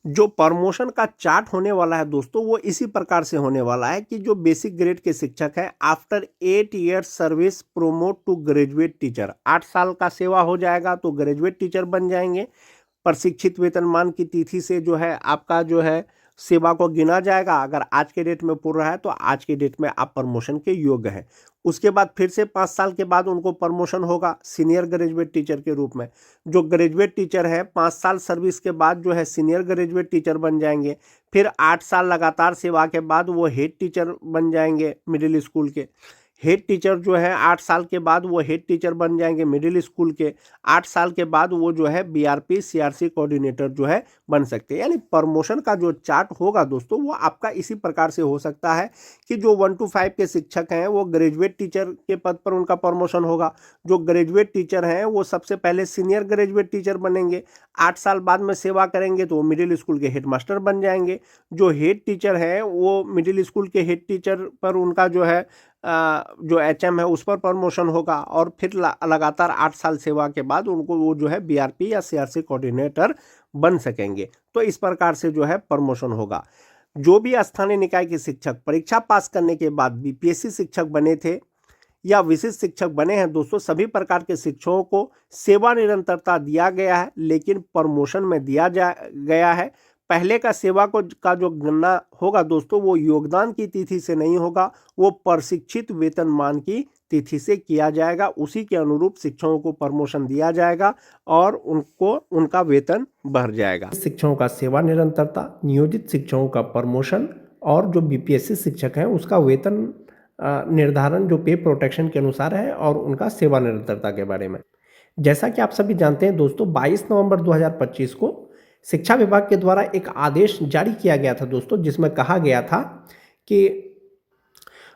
जो प्रमोशन का चार्ट होने वाला है दोस्तों, वो इसी प्रकार से होने वाला है कि जो बेसिक ग्रेड के शिक्षक हैं, after 8 years service promote to graduate teacher, 8 साल का सेवा हो जाएगा तो ग्रेजुएट टीचर बन जाएंगे। प्रशिक्षित वेतनमान की तिथि से जो है आपका जो है सेवा को गिना जाएगा। अगर आज के डेट में पूरा है तो आज के डेट में आप प्रमोशन के योग्य हैं। उसके बाद फिर से 5 साल के बाद उनको प्रमोशन होगा सीनियर ग्रेजुएट टीचर के रूप में। जो ग्रेजुएट टीचर है 5 साल सर्विस के बाद जो है सीनियर ग्रेजुएट टीचर बन जाएंगे। फिर 8 साल लगातार सेवा के बाद वो हेड टीचर बन जाएंगे मिडिल स्कूल के। हेड टीचर जो है 8 साल के बाद वो हेड टीचर बन जाएंगे मिडिल स्कूल के। 8 साल के बाद वो जो है बीआरपी सीआरसी कोऑर्डिनेटर जो है बन सकते हैं। यानी प्रमोशन का जो चार्ट होगा दोस्तों, वो आपका इसी प्रकार से हो सकता है कि जो 1 to 5 के शिक्षक हैं वो ग्रेजुएट टीचर के पद पर उनका प्रमोशन होगा। जो ग्रेजुएट टीचर हैं वो सबसे पहले सीनियर ग्रेजुएट टीचर बनेंगे। 8 साल बाद में सेवा करेंगे तो वो मिडिल स्कूल के हेड मास्टर बन जाएंगे। जो हेड टीचर हैं वो मिडिल स्कूल के हेड टीचर पर उनका जो है जो एचएम है उस पर प्रमोशन होगा। और फिर लगातार 8 साल सेवा के बाद उनको वो जो है बीआरपी या सीआरसी कोऑर्डिनेटर बन सकेंगे। तो इस प्रकार से जो है प्रमोशन होगा। जो भी स्थानीय निकाय के शिक्षक परीक्षा पास करने के बाद बीपीएससी शिक्षक बने थे या विशिष्ट शिक्षक बने हैं दोस्तों, सभी प्रकार के शिक्षकों को सेवा निरंतरता दिया गया है, लेकिन प्रमोशन में दिया गया है। पहले का सेवा को का जो गणना होगा दोस्तों, वो योगदान की तिथि से नहीं होगा, वो प्रशिक्षित वेतनमान की तिथि से किया जाएगा। उसी के अनुरूप शिक्षकों को प्रमोशन दिया जाएगा और उनको उनका वेतन बढ़ जाएगा। शिक्षकों का सेवा निरंतरता, नियोजित शिक्षकों का प्रमोशन और जो बीपीएससी शिक्षक हैं उसका वेतन निर्धारण जो पे प्रोटेक्शन के अनुसार है और उनका सेवा निरंतरता के बारे में। जैसा कि आप सभी जानते हैं दोस्तों, 22 नवंबर 2025 को शिक्षा विभाग के द्वारा एक आदेश जारी किया गया था दोस्तों, जिसमें कहा गया था कि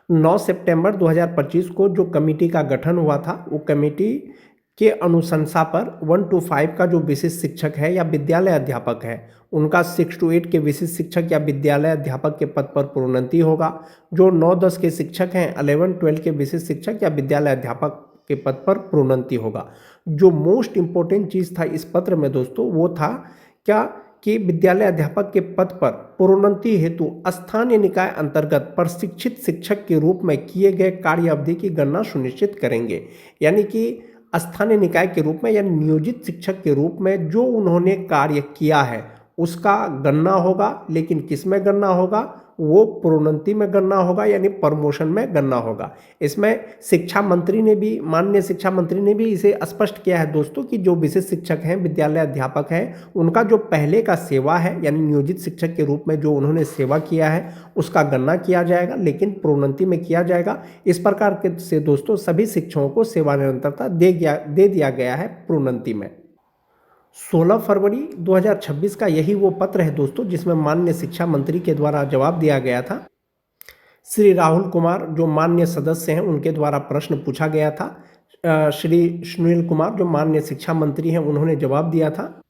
9 सितंबर 2025 को जो कमेटी का गठन हुआ था, वो कमेटी के अनुशंसा पर 1 to 5 का जो विशिष्ट शिक्षक है या विद्यालय अध्यापक है, उनका 6 to 8 के विशिष्ट शिक्षक या विद्यालय अध्यापक के पद पर प्रोन्नति होगा। जो 9-10 के शिक्षक हैं, 11-12 के विशिष्ट शिक्षक या विद्यालय अध्यापक के पद पर प्रोन्नति होगा। जो मोस्ट इम्पोर्टेंट चीज़ था इस पत्र में दोस्तों, वो था क्या कि विद्यालय अध्यापक के पद पर प्रोन्नति हेतु स्थानीय निकाय अंतर्गत प्रशिक्षित शिक्षक के रूप में किए गए कार्य अवधि की गणना सुनिश्चित करेंगे। यानी कि स्थानीय निकाय के रूप में या नियोजित शिक्षक के रूप में जो उन्होंने कार्य किया है उसका गणना होगा, लेकिन किस में गणना होगा, वो प्रोन्नति में गणना होगा, यानी प्रमोशन में गणना होगा। इसमें शिक्षा मंत्री ने भी, माननीय शिक्षा मंत्री ने भी इसे स्पष्ट किया है दोस्तों कि जो विशिष्ट शिक्षक हैं, विद्यालय अध्यापक हैं, उनका जो पहले का सेवा है यानी नियोजित शिक्षक के रूप में जो उन्होंने सेवा किया है उसका गणना किया जाएगा, लेकिन प्रोन्नति में किया जाएगा। इस प्रकार के से दोस्तों सभी शिक्षकों को सेवा निरंतरता दे दिया गया है प्रोन्नति में। 16 फरवरी 2026 का यही वो पत्र है दोस्तों जिसमें माननीय शिक्षा मंत्री के द्वारा जवाब दिया गया था। श्री राहुल कुमार जो माननीय सदस्य हैं उनके द्वारा प्रश्न पूछा गया था। श्री सुनील कुमार जो माननीय शिक्षा मंत्री हैं उन्होंने जवाब दिया था।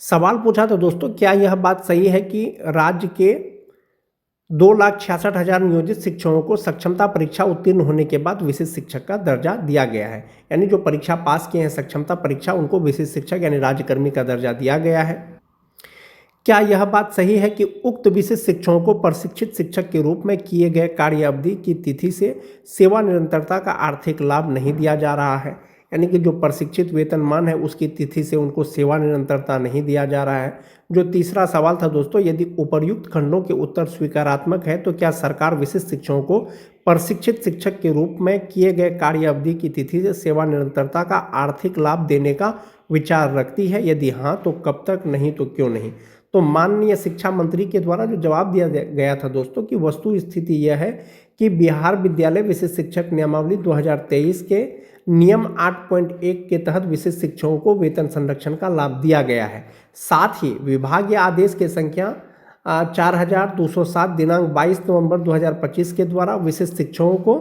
सवाल पूछा था दोस्तों, क्या यह बात सही है कि राज्य के 2,66,000 नियोजित शिक्षकों को सक्षमता परीक्षा उत्तीर्ण होने के बाद विशिष्ट शिक्षक का दर्जा दिया गया है? यानी जो परीक्षा पास किए हैं सक्षमता परीक्षा, उनको विशिष्ट शिक्षक यानी राज्यकर्मी का दर्जा दिया गया है। क्या यह बात सही है कि उक्त विशिष्ट शिक्षकों को प्रशिक्षित शिक्षक के रूप में किए गए कार्य अवधि की तिथि से सेवा निरंतरता का आर्थिक लाभ नहीं दिया जा रहा है? यानी कि जो प्रशिक्षित वेतनमान है उसकी तिथि से उनको सेवा निरंतरता नहीं दिया जा रहा है। जो तीसरा सवाल था दोस्तों, यदि उपर्युक्त खंडों के उत्तर स्वीकारात्मक है तो क्या सरकार विशिष्ट शिक्षकों को प्रशिक्षित शिक्षक के रूप में किए गए कार्य अवधि की तिथि से सेवा निरंतरता का आर्थिक लाभ देने का विचार रखती है? यदि हाँ तो कब तक, नहीं तो क्यों नहीं? तो माननीय शिक्षा मंत्री के द्वारा जो जवाब दिया गया था दोस्तों कि वस्तु स्थिति यह है कि बिहार विद्यालय विशिष्ट शिक्षक नियमावली 2023 के नियम 8.1 के तहत विशिष्ट शिक्षकों को वेतन संरक्षण का लाभ दिया गया है। साथ ही विभागीय आदेश के संख्या 4207 दिनांक 22 नवंबर 2025 के द्वारा विशिष्ट शिक्षकों को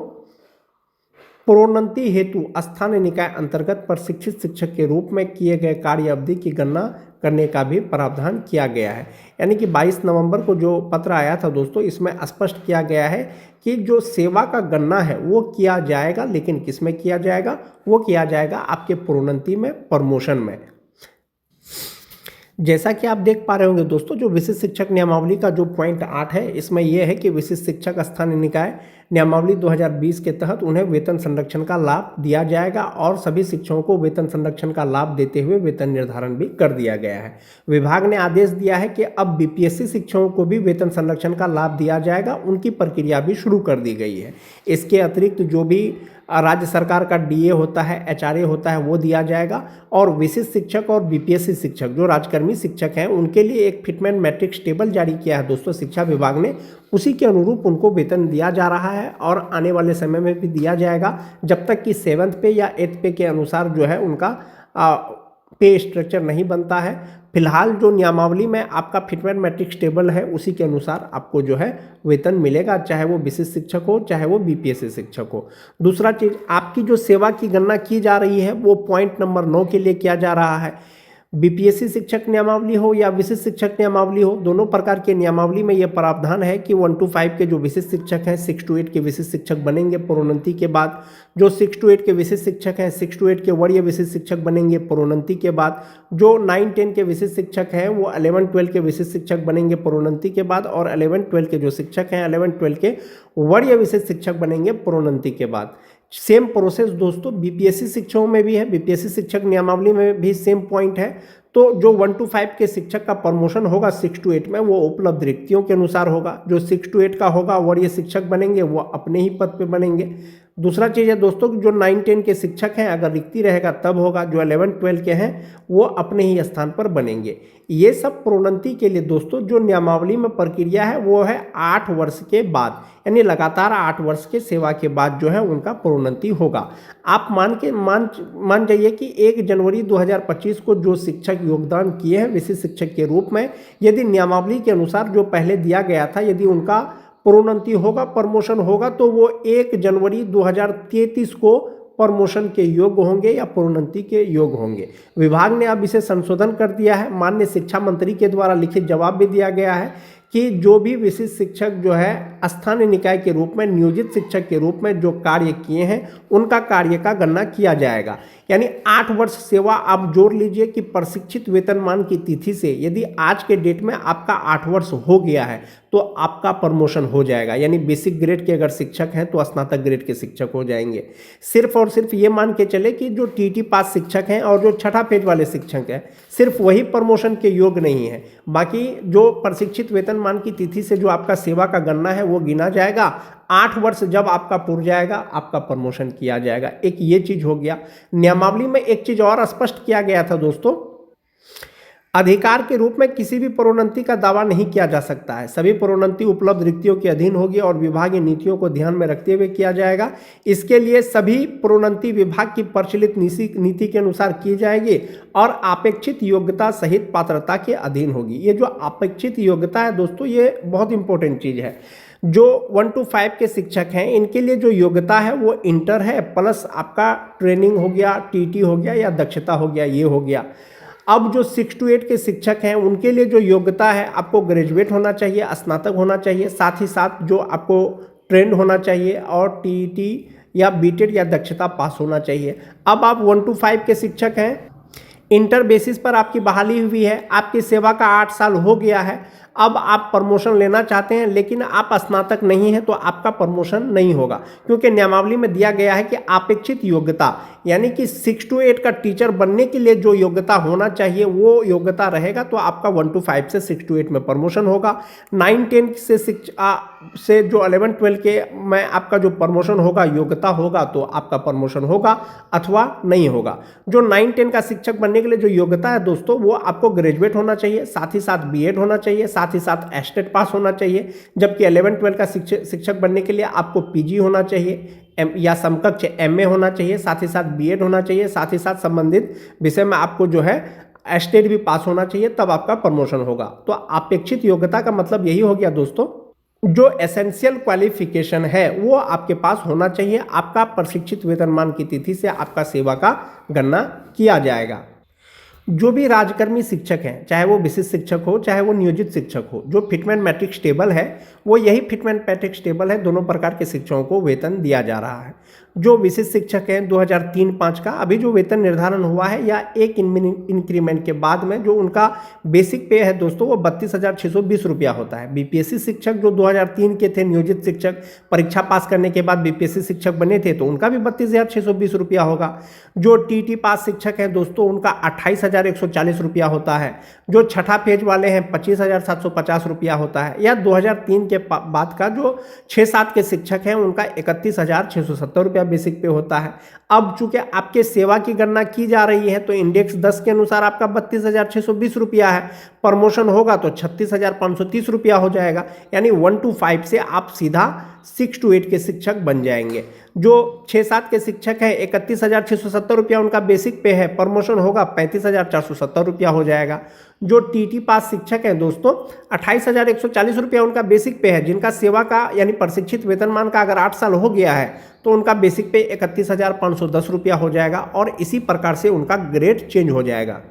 प्रोन्नति हेतु स्थानीय निकाय अंतर्गत प्रशिक्षित शिक्षक के रूप में किए गए कार्य अवधि की गणना करने का भी प्रावधान किया गया है। यानी कि 22 नवंबर को जो पत्र आया था दोस्तों, इसमें स्पष्ट किया गया है कि जो सेवा का गणना है वो किया जाएगा, लेकिन किस में किया जाएगा, वो किया जाएगा आपके प्रोन्नति में, प्रमोशन में। जैसा कि आप देख पा रहे होंगे दोस्तों, जो विशिष्ट शिक्षक नियमावली का जो पॉइंट 8 है, इसमें यह है कि विशिष्ट शिक्षक स्थानीय निकाय नियमावली 2020 के तहत उन्हें वेतन संरक्षण का लाभ दिया जाएगा और सभी शिक्षकों को वेतन संरक्षण का लाभ देते हुए वेतन निर्धारण भी कर दिया गया है। विभाग ने आदेश दिया है कि अब बीपीएससी शिक्षकों को भी वेतन संरक्षण का लाभ दिया जाएगा, उनकी प्रक्रिया भी शुरू कर दी गई है। इसके अतिरिक्त जो भी राज्य सरकार का डीए होता है, एचआरए होता है, वो दिया जाएगा और विशिष्ट शिक्षक और बीपीएससी शिक्षक जो राजकर्मी शिक्षक हैं उनके लिए एक फिटमेंट मैट्रिक्स टेबल जारी किया है दोस्तों शिक्षा विभाग ने। उसी के अनुरूप उनको वेतन दिया जा रहा है और आने वाले समय में भी दिया जाएगा, जब तक कि 7th पे या 8th पे के अनुसार जो है उनका पे स्ट्रक्चर नहीं बनता है। फिलहाल जो नियमावली में आपका फिटमेंट मैट्रिक्स टेबल है उसी के अनुसार आपको जो है वेतन मिलेगा, चाहे वो विशिष्ट शिक्षक हो चाहे वो बीपीएससी शिक्षक हो। दूसरा चीज़, आपकी जो सेवा की गणना की जा रही है वो पॉइंट नंबर 9 के लिए किया जा रहा है। बीपीएससी शिक्षक नियमावली हो या विशिष्ट शिक्षक नियमावली हो, दोनों प्रकार के नियमावली में यह प्रावधान है कि 1 to 5 के जो विशिष्ट शिक्षक हैं 6 to 8 के विशिष्ट शिक्षक बनेंगे प्रोन्नति के बाद। जो 6 to 8 के विशिष्ट शिक्षक हैं 6 to 8 के वरीय विशिष्ट शिक्षक बनेंगे प्रोन्नति के बाद। जो 9-10 के विशिष्ट शिक्षक हैं वो 11-12 के विशिष्ट शिक्षक बनेंगे प्रोन्नति के बाद और 11-12 के जो शिक्षक हैं 11-12 के वरीय विशिष्ट शिक्षक बनेंगे प्रोन्नति के बाद। सेम प्रोसेस दोस्तों बीपीएससी शिक्षकों में भी है, बीपीएससी शिक्षक नियमावली में भी सेम पॉइंट है। तो जो 1 to 5 के शिक्षक का प्रमोशन होगा 6 to 8 में वो उपलब्ध रिक्तियों के अनुसार होगा। जो 6 to 8 का होगा वरीय शिक्षक बनेंगे वो अपने ही पद पे बनेंगे। दूसरा चीज़ है दोस्तों, जो 9-10 के शिक्षक हैं अगर रिक्ति रहेगा तब होगा, जो 11-12 के हैं वो अपने ही स्थान पर बनेंगे। ये सब प्रोन्नति के लिए दोस्तों जो नियमावली में प्रक्रिया है वो है 8 वर्ष के बाद, यानी लगातार 8 वर्ष के सेवा के बाद जो है उनका प्रोन्नति होगा। आप मान जाइए कि 1 जनवरी 2025 को जो शिक्षक योगदान किए हैं विशिष्ट शिक्षक के रूप में, यदि नियमावली के अनुसार जो पहले दिया गया था यदि उनका प्रोन्नति होगा, प्रमोशन होगा, तो वो 1 जनवरी 2033 को प्रमोशन के योग्य होंगे या प्रोन्नति के योग्य होंगे। विभाग ने अब इसे संशोधन कर दिया है। माननीय शिक्षा मंत्री के द्वारा लिखित जवाब भी दिया गया है कि जो भी विशिष्ट शिक्षक जो है स्थानीय निकाय के रूप में नियोजित शिक्षक के रूप में जो कार्य किए हैं उनका कार्य का गणना किया जाएगा। यानी 8 वर्ष सेवा आप जोड़ लीजिए कि प्रशिक्षित वेतनमान की तिथि से यदि आज के डेट में आपका 8 वर्ष हो गया है तो आपका प्रमोशन हो जाएगा। यानी बेसिक ग्रेड के अगर शिक्षक हैं तो स्नातक ग्रेड के शिक्षक हो जाएंगे। सिर्फ और सिर्फ ये मान के चले कि जो टीटी पास शिक्षक हैं और जो छठा फेज वाले शिक्षक हैं सिर्फ वही प्रमोशन के योग्य नहीं है। बाकी जो प्रशिक्षित वेतनमान की तिथि से जो आपका सेवा का गणना है वो गिना जाएगा। 8 वर्ष जब आपका पूरा जाएगा आपका प्रमोशन किया जाएगा। एक ये चीज हो गया। नियमावली में एक चीज और स्पष्ट किया गया था दोस्तों, अधिकार के रूप में किसी भी प्रोन्नति का दावा नहीं किया जा सकता है। सभी प्रोन्नति उपलब्ध रिक्तियों के अधीन होगी और विभागीय नीतियों को ध्यान में रखते हुए किया जाएगा। इसके लिए सभी प्रोन्नति विभाग की प्रचलित नीति के अनुसार की जाएगी और अपेक्षित योग्यता सहित पात्रता के अधीन होगी। ये जो अपेक्षित योग्यता है दोस्तों ये बहुत इंपॉर्टेंट चीज है। जो 1 to 5 के शिक्षक हैं इनके लिए जो योग्यता है वो इंटर है प्लस आपका ट्रेनिंग हो गया, टीटी हो गया या दक्षता हो गया, ये हो गया। अब जो 6 to 8 के शिक्षक हैं उनके लिए जो योग्यता है आपको ग्रेजुएट होना चाहिए, स्नातक होना चाहिए, साथ ही साथ जो आपको ट्रेंड होना चाहिए और टीटी या बीटेड या दक्षता पास होना चाहिए। अब आप 1 to 5 के शिक्षक हैं, इंटर बेसिस पर आपकी बहाली हुई है, आपकी सेवा का 8 साल हो गया है, अब आप प्रमोशन लेना चाहते हैं लेकिन आप स्नातक नहीं हैं तो आपका प्रमोशन नहीं होगा, क्योंकि नियमावली में दिया गया है कि अपेक्षित योग्यता यानी कि 6 to 8 का टीचर बनने के लिए जो योग्यता होना चाहिए वो योग्यता रहेगा तो आपका 1 to 5 से 6 to 8 में प्रमोशन होगा। 9-10 से जो 11-12 के में आपका जो प्रमोशन होगा योग्यता होगा तो आपका प्रमोशन होगा अथवा नहीं होगा। जो 9-10 का शिक्षक बनने के लिए जो योग्यता है दोस्तों वो आपको ग्रेजुएट होना चाहिए, साथ ही साथ बीएड होना चाहिए, साथ ही साथ एस्टेट पास होना चाहिए। जबकि 11-12 का शिक्षक बनने के लिए आपको पीजी होना चाहिए या समकक्ष एमए होना चाहिए, साथ ही साथ बीएड होना चाहिए, साथ ही साथ संबंधित विषय में आपको जो है एस्टेट भी पास होना चाहिए, तब आपका प्रमोशन होगा। तो अपेक्षित योग्यता का मतलब यही हो गया दोस्तों, जो एसेंशियल क्वालिफिकेशन है वो आपके पास होना चाहिए। आपका प्रशिक्षित वेतनमान की तिथि से आपका सेवा का गणना किया जाएगा। जो भी राजकर्मी शिक्षक हैं, चाहे वो विशिष्ट शिक्षक हो चाहे वो नियोजित शिक्षक हो, जो फिटमेंट मैट्रिक्स टेबल है वो यही फिटमेंट मैट्रिक्स टेबल है, दोनों प्रकार के शिक्षकों को वेतन दिया जा रहा है। जो विशिष्ट शिक्षक हैं 2003-05 का अभी जो वेतन निर्धारण हुआ है या एक इंक्रीमेंट के बाद में जो उनका बेसिक पे है दोस्तों वो 32,620 रुपया होता है। बीपीएससी शिक्षक जो 2003 के थे, नियोजित शिक्षक, परीक्षा पास करने के बाद बीपीएससी शिक्षक बने थे तो उनका भी 32,620 रुपया होगा। जो टीटी पास शिक्षक हैं दोस्तों उनका 28,140 रुपया होता है। जो छठा पेज वाले हैं 25,750 रुपया होता है। या 2003 के बाद का जो 6-7 के शिक्षक हैं उनका 31,670 रुपया बेसिक पे होता है। अब चूंकि आपके सेवा की गणना की जा रही है तो इंडेक्स 10 के अनुसार आपका 32,620 रुपया है। प्रमोशन होगा तो 36,530 रुपया हो जाएगा। यानी 1 to 5 से आप सीधा 6 to 8 के शिक्षक बन जाएंगे। जो 6-7 के शिक्षक हैं 31,670 रुपया उनका बेसिक पे है, प्रमोशन होगा 35,470 रुपया हो जाएगा। जो टीटी पास शिक्षक हैं दोस्तों 28,140 रुपया उनका बेसिक पे है। जिनका सेवा का यानी प्रशिक्षित वेतनमान का अगर 8 साल हो गया है तो उनका बेसिक पे 31,510 रुपया हो जाएगा और इसी प्रकार से उनका ग्रेड चेंज हो जाएगा।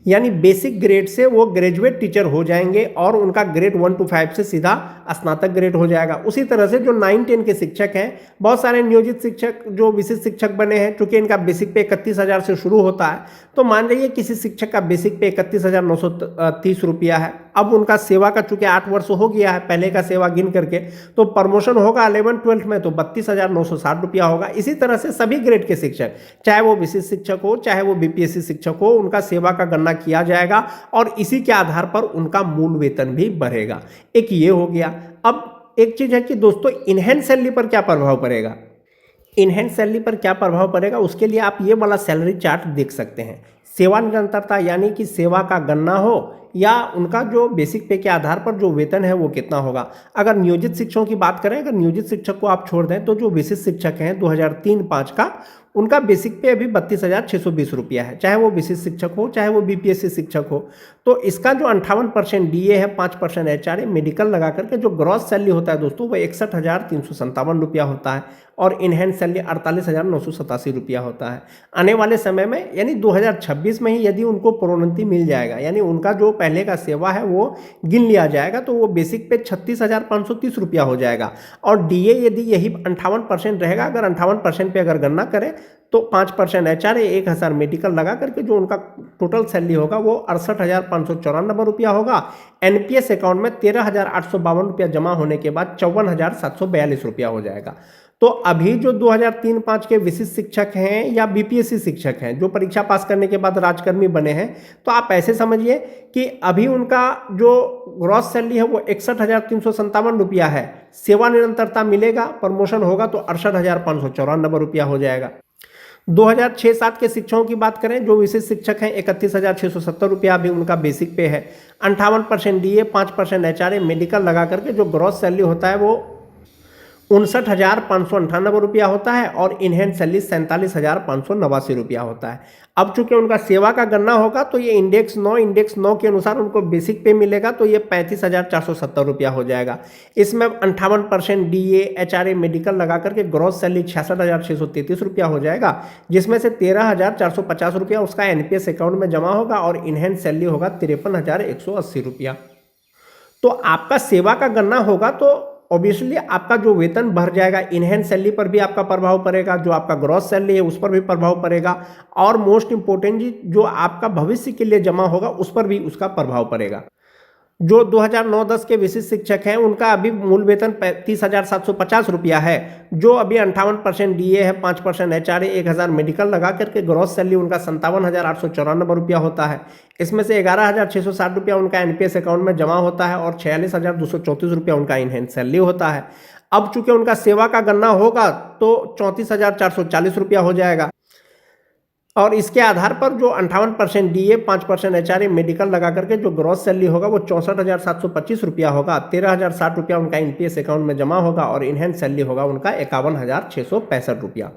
यानी बेसिक ग्रेड से वो ग्रेजुएट टीचर हो जाएंगे और उनका ग्रेड 1 to 5 से सीधा स्नातक ग्रेड हो जाएगा। उसी तरह से जो 9-10 के शिक्षक हैं, बहुत सारे नियोजित शिक्षक जो विशिष्ट शिक्षक बने हैं, चूंकि इनका बेसिक पे 31,000 से शुरू होता है तो मान जाइए किसी शिक्षक का बेसिक पे 31,930 रुपया है। अब उनका सेवा का चूंकि 8 वर्ष हो गया है पहले का सेवा गिन करके, तो प्रमोशन होगा 11-12 में तो 32,960 रुपया होगा। इसी तरह से सभी ग्रेड के शिक्षक, चाहे वो विशिष्ट शिक्षक हो चाहे वो बीपीएससी शिक्षक हो, उनका सेवा का गणना किया जाएगा और इसी के आधार पर उनका मूल वेतन भी बढ़ेगा। एक ये हो गया। अब एक चीज है कि दोस्तों इनहैंस सैलरी पर क्या प्रभाव पड़ेगा। इनहैंस सैलरी पर क्या प्रभाव पड़ेगा उसके लिए आप ये वाला सैलरी चार्ट देख सकते हैं। सेवा निरंतरता यानी कि सेवा का गणना हो या उनका जो बेसिक पे के आधार पर जो वेतन है वो कितना होगा। अगर नियोजित शिक्षकों की बात करें, अगर नियोजित शिक्षक को आप छोड़ दें तो जो विशिष्ट शिक्षक हैं 2003-05 का उनका बेसिक पे अभी 32,620 रुपया है, चाहे वो विशिष्ट शिक्षक हो चाहे वो बीपीएससी शिक्षक हो। तो इसका जो 58% डीए है, 5% एचआरए, मेडिकल लगा करके जो ग्रॉस सैलरी होता है दोस्तों वो 61,357 रुपया होता है और इनहैंस सैलरी 48,987 रुपया होता है। आने वाले समय में यानी 2026 में ही यदि उनको प्रोन्नति मिल जाएगा, यानी उनका जो पहले का सेवा है वो गिन लिया जाएगा तो वो बेसिक पे 36,530 रुपया हो जाएगा और डीए यदि यही 58% रहेगा, अगर 58% पे अगर गणना करें तो 5% एचआरए, 1,000 मेडिकल लगा करके जो उनका टोटल सैलरी होगा वो 68,594 रुपया होगा। एनपीएस अकाउंट में 13,852 रुपया जमा होने के बाद 54,742 रुपया हो जाएगा। तो अभी जो 2003-05 के विशिष्ट शिक्षक हैं या बीपीएससी शिक्षक हैं जो परीक्षा पास करने के बाद राजकर्मी बने हैं, तो आप ऐसे समझिए कि अभी उनका जो ग्रॉस सैलरी है वो 61,357 रुपया है। सेवा निरंतरता मिलेगा, प्रमोशन होगा तो 68,594 रुपया हो जाएगा। 2006-07 के शिक्षकों की बात करें, जो विशिष्ट शिक्षक हैं 31,670 रुपया अभी उनका बेसिक पे है। 58% डीए, 5% एचआरए, मेडिकल लगा करके जो ग्रॉस सैलरी होता है वो 59,598 रुपया होता है और इनहैंस सैलरी 47,589 रुपया होता है। अब चूंकि उनका सेवा का गणना होगा तो ये इंडेक्स 9 के अनुसार उनको बेसिक पे मिलेगा तो ये 35,470 रुपया हो जाएगा। इसमें 58% डीए, एचआरए, मेडिकल लगा करके ग्रॉस सैलरी 66,633 रुपया हो जाएगा, जिसमें से 13,450 रुपया उसका एनपीएस अकाउंट में जमा होगा और इनहैंस सैलरी होगा 53,180 रुपया। तो आपका सेवा का गणना होगा तो ऑब्वियसली आपका जो वेतन बढ़ जाएगा, इनहैंस सैलरी पर भी आपका प्रभाव पड़ेगा, जो आपका ग्रॉस सैलरी है उस पर भी प्रभाव पड़ेगा और मोस्ट इंपोर्टेंटली जो आपका भविष्य के लिए जमा होगा उस पर भी उसका प्रभाव पड़ेगा। जो 2009-10 के विशिष्ट शिक्षक हैं उनका अभी मूल वेतन 30,750 रुपया है। जो अभी 58% डीए है, 5% एचआरए, 1,000 मेडिकल लगा करके ग्रॉस सैलरी उनका 57,894 रुपया होता है। इसमें से 11,660 रुपया उनका एनपीएस अकाउंट में जमा होता है और 46,234 रुपया उनका इनहैंस सैलरी होता है। अब चूंकि उनका सेवा का गणना होगा तो 34,440 रुपया हो जाएगा और इसके आधार पर जो 58% डीए, 5% एचआरए, मेडिकल लगा करके जो ग्रॉस सैलरी होगा वो 64,725 रुपया होगा। 13,060 रुपया उनका एनपीएस अकाउंट में जमा होगा और इनहैंस सैलरी होगा उनका 51,665 रुपया।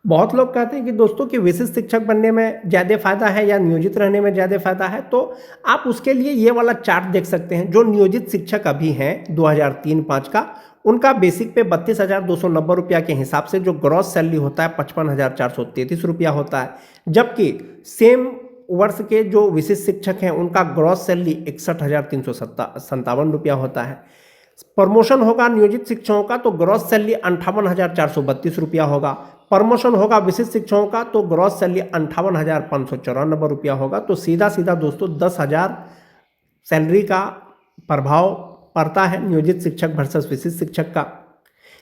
बहुत लोग कहते हैं कि दोस्तों कि विशिष्ट शिक्षक बनने में ज़्यादा फायदा है या नियोजित रहने में ज़्यादा फायदा है, तो आप उसके लिए ये वाला चार्ट देख सकते हैं। जो नियोजित शिक्षक अभी हैं 2003-05 का, उनका बेसिक पे 32,290 रुपया के हिसाब से जो ग्रॉस सैलरी होता है 55,433 रुपया होता है, जबकि सेम वर्ष के जो विशिष्ट शिक्षक हैं उनका ग्रॉस सैलरी 61,357 रुपया होता है। प्रमोशन होगा नियोजित शिक्षकों का तो ग्रॉस सैलरी 58,432 रुपया होगा। प्रमोशन होगा विशिष्ट शिक्षकों का तो ग्रॉस सैलरी 58,594 रुपया होगा। तो सीधा सीधा दोस्तों 10,000 सैलरी का प्रभाव पड़ता है नियोजित शिक्षक वर्सेस विशिष्ट शिक्षक का।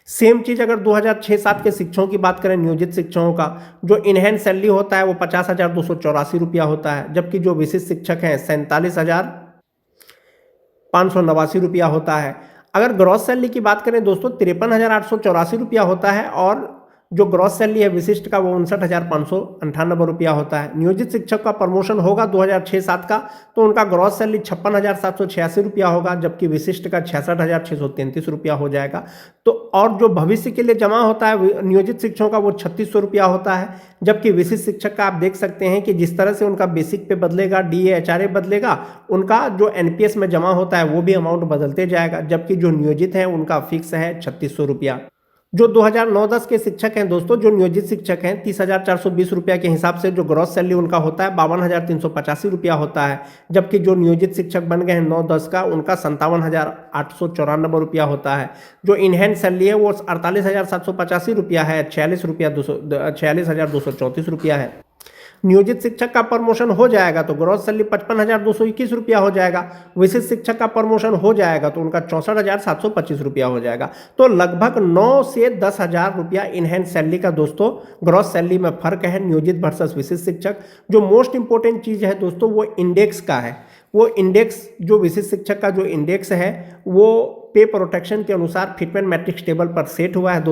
सेम चीज अगर 2006-07 के शिक्षकों की बात करें, नियोजित शिक्षकों का जो इनहैंस सैलरी होता है वो 50,284 रुपया होता है, जबकि जो विशिष्ट शिक्षक हैं 47,589 रुपया होता है। अगर ग्रॉस सैलरी की बात करें दोस्तों 53,884 रुपया होता है और जो ग्रॉस सैलरी है विशिष्ट का वो 59,598 रुपया होता है। नियोजित शिक्षक का प्रमोशन होगा 2006-07 का तो उनका ग्रॉस सैलरी 56,786 रुपया होगा, जबकि विशिष्ट का 66,633 रुपया हो जाएगा। तो और जो भविष्य के लिए जमा होता है नियोजित शिक्षकों का वो 3,600 रुपया होता है, जबकि विशिष्ट शिक्षक का आप देख सकते हैं कि जिस तरह से उनका बेसिक पे बदलेगा, DA HRA बदलेगा, उनका जो NPS में जमा होता है वो भी अमाउंट बदलते जाएगा, जबकि जो नियोजित है उनका फिक्स है 3,600 रुपया। जो 2009-10 के शिक्षक हैं दोस्तों, जो नियोजित शिक्षक हैं 30,420 रुपया के हिसाब से जो ग्रॉस सैलरी उनका होता है 52,385 रुपया होता है, जबकि जो नियोजित शिक्षक बन गए हैं 9-10 का उनका 57,894 रुपया होता है। जो इनहैंस सैलरी है वो 48,785 रुपया है, 46,234 रुपया है। नियोजित शिक्षक का प्रमोशन हो जाएगा तो ग्रॉस सैलरी 55,221 रुपया हो जाएगा। विशिष्ट शिक्षक का प्रमोशन हो जाएगा तो उनका 64,725 रुपया हो जाएगा। तो लगभग 9 से 10,000 रुपया इनहैंस सैलरी का दोस्तों ग्रॉस सैलरी में फर्क है नियोजित वर्सेस विशिष्ट शिक्षक। जो मोस्ट इंपॉर्टेंट चीज है दोस्तों वो इंडेक्स का है। वो इंडेक्स जो विशिष्ट शिक्षक का जो इंडेक्स है वो पे प्रोटेक्शन के अनुसार फिटमेंट मैट्रिक्स टेबल पर सेट हुआ है।